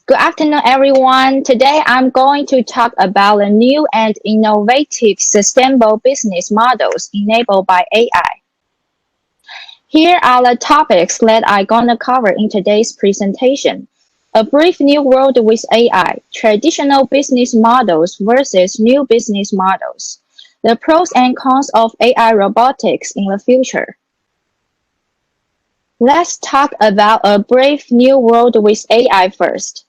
Good afternoon, everyone. Today I'm going to talk about the new and innovative sustainable business models enabled by AI. Here are the topics that I'm gonna cover in today's presentation. A brief new world with AI, traditional business models versus new business models, the pros and cons of AI robotics in the future. Let's talk about a brave new world with AI first.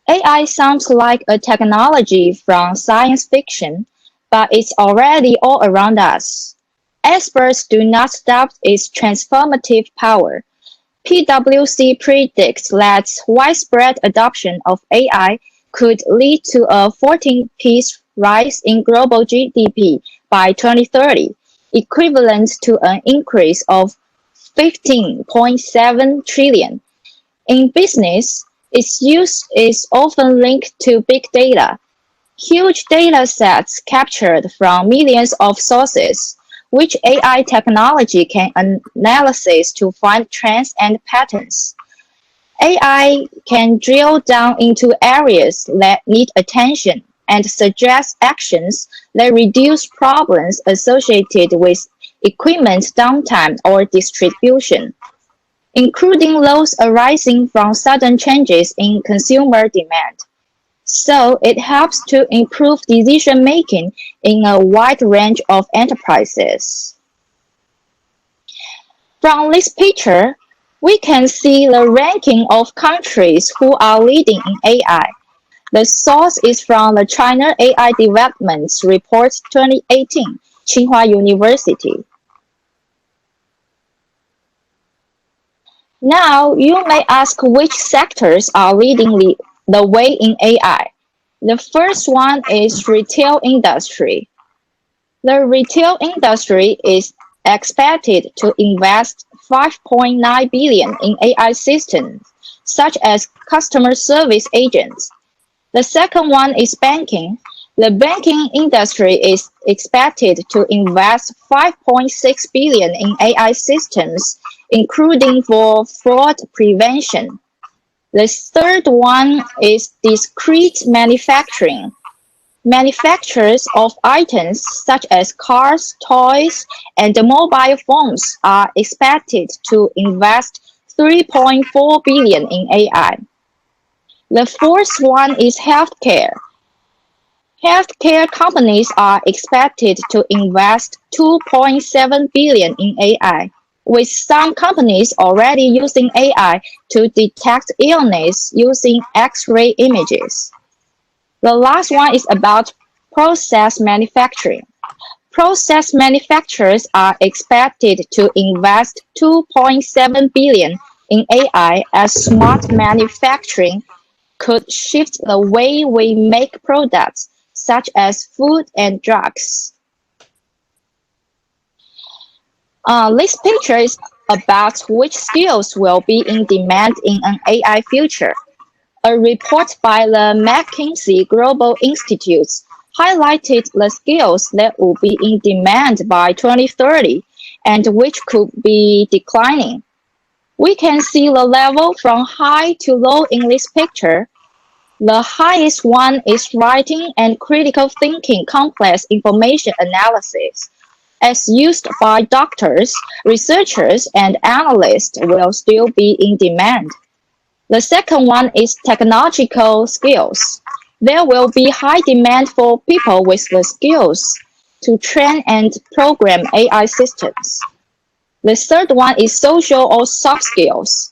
AI sounds like a technology from science fiction, but it's already all around us. Experts do not doubt its transformative power. PwC predicts that widespread adoption of AI could lead to a 14% rise in global GDP by 2030, equivalent to an increase of 15.7 trillion. In business, its use is often linked to big data. Huge data sets captured from millions of sources, which AI technology can analyze to find trends and patterns. AI can drill down into areas that need attention and suggest actions that reduce problems associated with equipment downtime or distribution, including those arising from sudden changes in consumer demand. So it helps to improve decision making in a wide range of enterprises. From this picture, we can see the ranking of countries who are leading in AI. The source is from the China AI Development Report 2018, Tsinghua University. Now, you may ask which sectors are leading the way in AI. The first one is retail industry. The retail industry is expected to invest 5.9 billion in AI systems, such as customer service agents. The second one is banking. The banking industry is expected to invest 5.6 billion in AI systems, including for fraud prevention. The third one is discrete manufacturing. Manufacturers of items such as cars, toys, and mobile phones are expected to invest 3.4 billion in AI. The fourth one is healthcare. Healthcare companies are expected to invest 2.7 billion in AI, with some companies already using AI to detect illness using X-ray images. The last one is about process manufacturing. Process manufacturers are expected to invest 2.7 billion in AI as smart manufacturing could shift the way we make products, such as food and drugs. This picture is about which skills will be in demand in an AI future. A report by the McKinsey Global Institute highlighted the skills that will be in demand by 2030 and which could be declining. We can see the level from high to low in this picture. The highest one is writing and critical thinking complex information analysis, as used by doctors, researchers, and analysts will still be in demand. The second one is technological skills. There will be high demand for people with the skills to train and program AI systems. The third one is social or soft skills.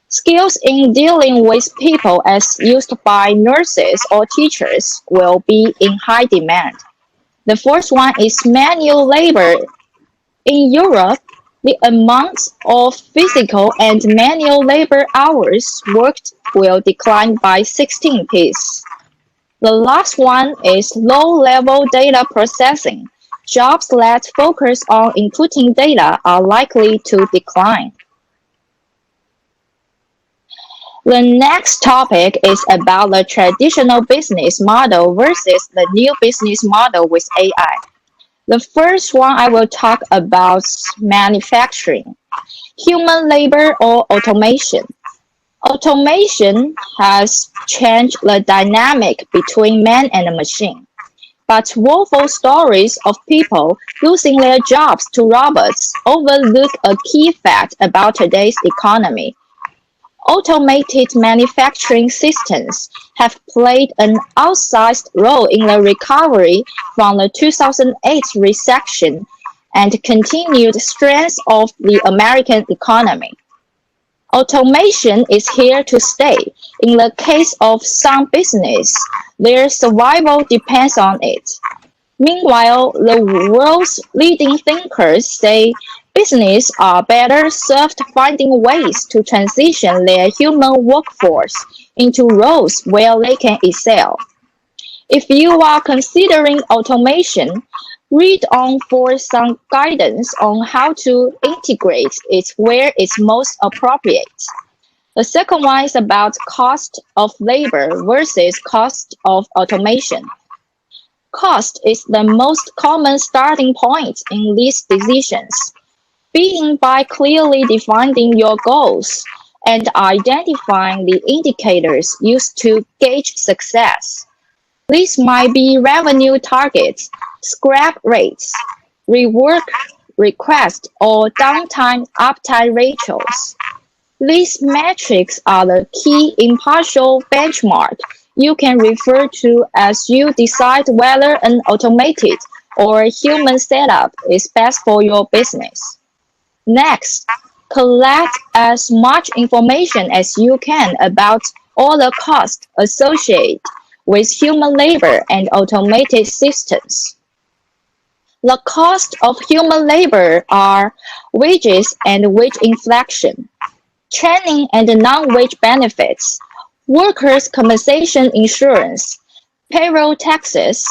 Skills in dealing with people as used by nurses or teachers will be in high demand. The fourth one is manual labor. In Europe, the amount of physical and manual labor hours worked will decline by 16%. The last one is low-level data processing. Jobs that focus on inputting data are likely to decline. The next topic is about the traditional business model versus the new business model with AI. The first one I will talk about manufacturing, human labor or automation. Automation has changed the dynamic between man and machine, but woeful stories of people losing their jobs to robots overlook a key fact about today's economy. Automated manufacturing systems have played an outsized role in the recovery from the 2008 recession and continued strength of the American economy. Automation is here to stay. In the case of some business, their survival depends on it. Meanwhile, the world's leading thinkers say businesses are better served finding ways to transition their human workforce into roles where they can excel. If you are considering automation, read on for some guidance on how to integrate it where it's most appropriate. The second one is about cost of labor versus cost of automation. Cost is the most common starting point in these decisions. Begin by clearly defining your goals and identifying the indicators used to gauge success. These might be revenue targets, scrap rates, rework requests, or downtime uptime ratios. These metrics are the key impartial benchmark you can refer to as you decide whether an automated or human setup is best for your business. Next, collect as much information as you can about all the costs associated with human labor and automated systems. The cost of human labor are wages and wage inflation, training and non-wage benefits, workers' compensation insurance, payroll taxes,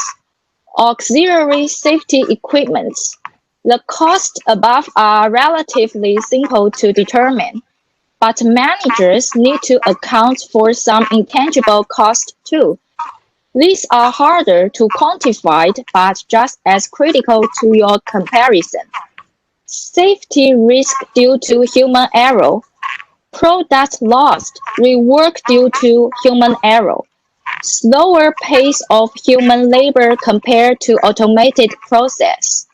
auxiliary safety equipment. The costs above are relatively simple to determine, but managers need to account for some intangible costs too. These are harder to quantify but just as critical to your comparison. Safety risk due to human error, product lost, rework due to human error, slower pace of human labor compared to automated process.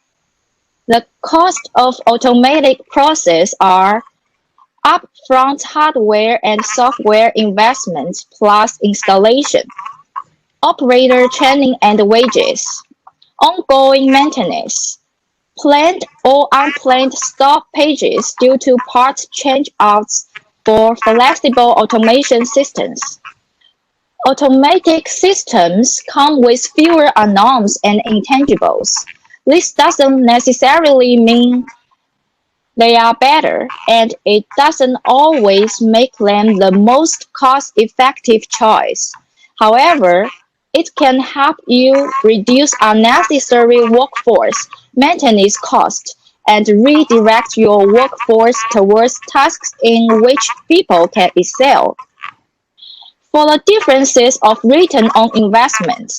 The cost of automated process are upfront hardware and software investments plus installation, operator training and wages, ongoing maintenance, planned or unplanned stoppages due to part change-outs for flexible automation systems. Automatic systems come with fewer unknowns and intangibles. This doesn't necessarily mean they are better, and it doesn't always make them the most cost-effective choice. However, it can help you reduce unnecessary workforce maintenance costs and redirect your workforce towards tasks in which people can excel. For the differences of return on investment,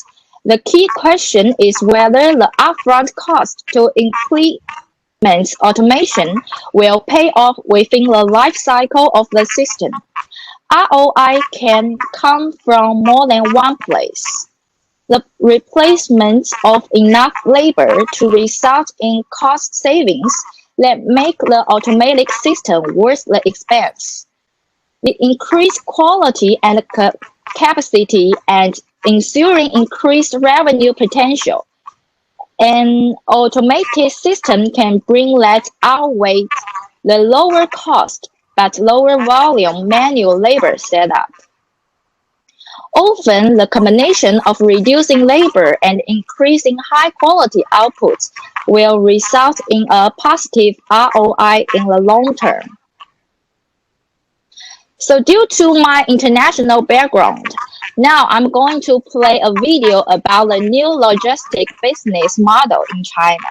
the key question is whether the upfront cost to implement automation will pay off within the life cycle of the system. ROI can come from more than one place. The replacement of enough labor to result in cost savings that make the automatic system worth the expense. The increased quality and capacity and ensuring increased revenue potential. An automated system can bring that outweigh the lower cost but lower volume manual labor setup. Often, the combination of reducing labor and increasing high-quality outputs will result in a positive ROI in the long term. So due to my international background, now I'm going to play a video about the new logistic business model in China.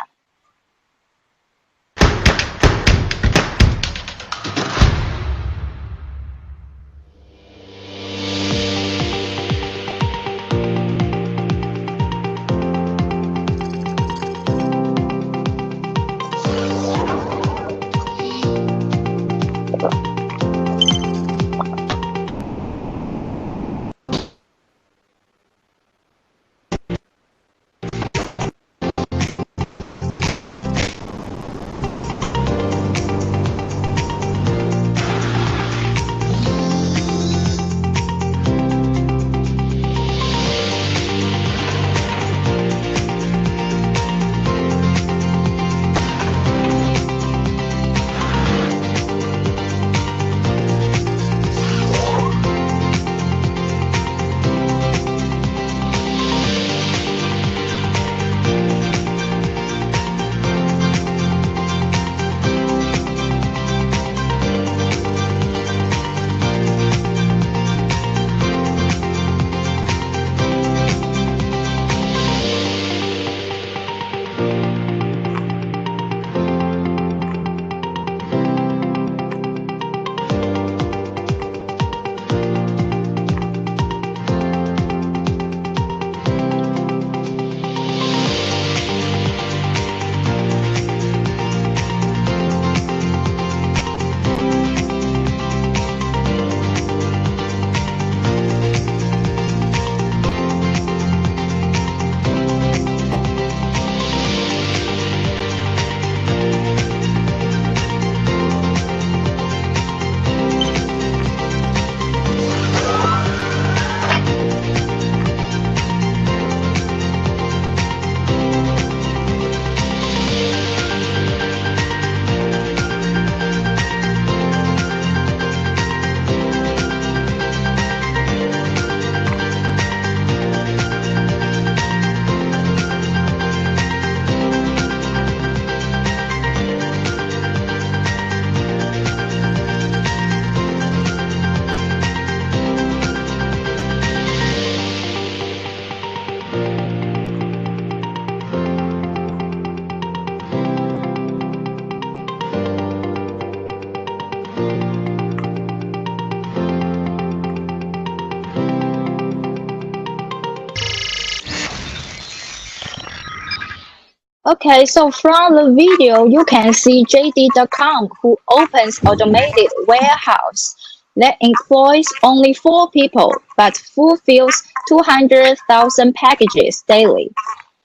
Okay, so from the video, you can see JD.com who opens automated warehouse that employs only 4 people but fulfills 200,000 packages daily.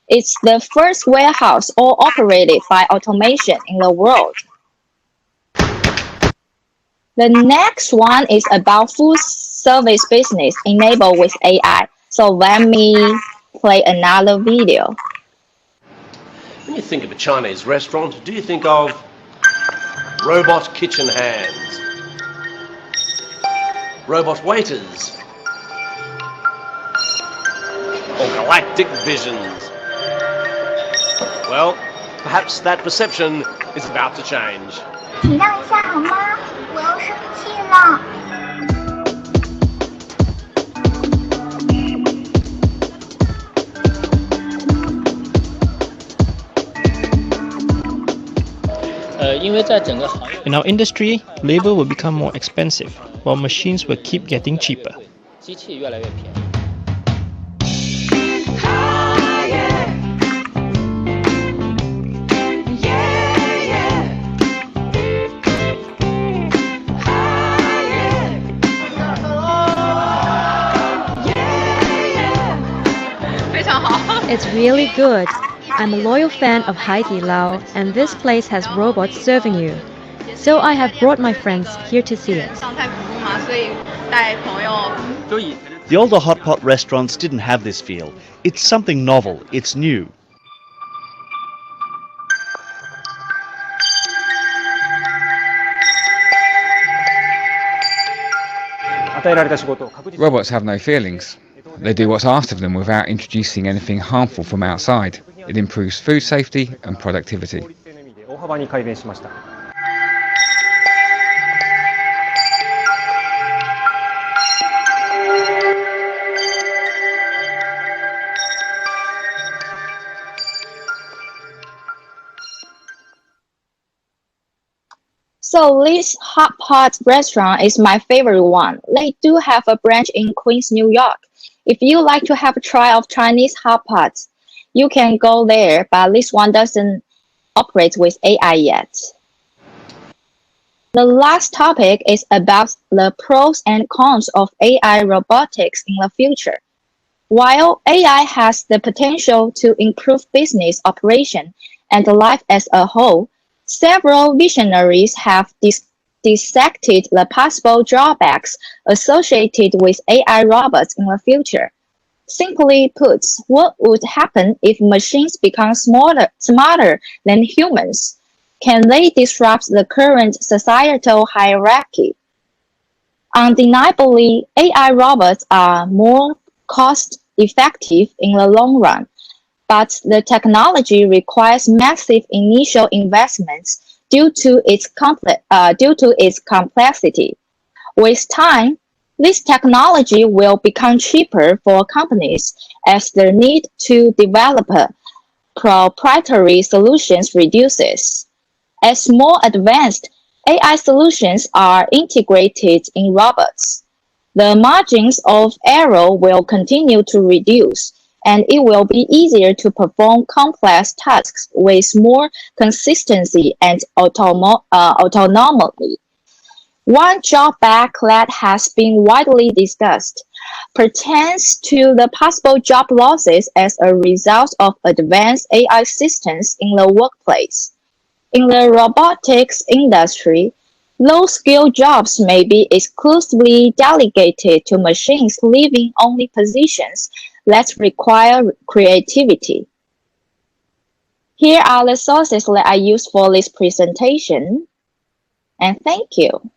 It's the first warehouse all operated by automation in the world. The next one is about food service business enabled with AI. So let me play another video. When you think of a Chinese restaurant, do you think of robot kitchen hands, robot waiters, or galactic visions? Well, perhaps that perception is about to change. 体谅一下好吗？我要生气了。In our industry, labor will become more expensive, while machines will keep getting cheaper. It's really good. I'm a loyal fan of Haidilao, and this place has robots serving you. So I have brought my friends here to see it. The older hot pot restaurants didn't have this feel. It's something novel, it's new. Robots have no feelings. They do what's asked of them without introducing anything harmful from outside. It improves food safety and productivity. So this hot pot restaurant is my favorite one. They do have a branch in Queens, New York. If you like to have a try of Chinese hot pot, you can go there, but this one doesn't operate with AI yet. The last topic is about the pros and cons of AI robotics in the future. While AI has the potential to improve business operation and life as a whole, several visionaries have dissected the possible drawbacks associated with AI robots in the future. Simply put, what would happen if machines become smarter than humans? Can they disrupt the current societal hierarchy? Undeniably, AI robots are more cost-effective in the long run, but the technology requires massive initial investments due to its complexity. With time, this technology will become cheaper for companies as the need to develop proprietary solutions reduces. As more advanced AI solutions are integrated in robots, the margins of error will continue to reduce, and it will be easier to perform complex tasks with more consistency and autonomy. One drawback that has been widely discussed pertains to the possible job losses as a result of advanced AI systems in the workplace. In the robotics industry, low-skill jobs may be exclusively delegated to machines, leaving only positions that require creativity. Here are the sources that I used for this presentation, and thank you.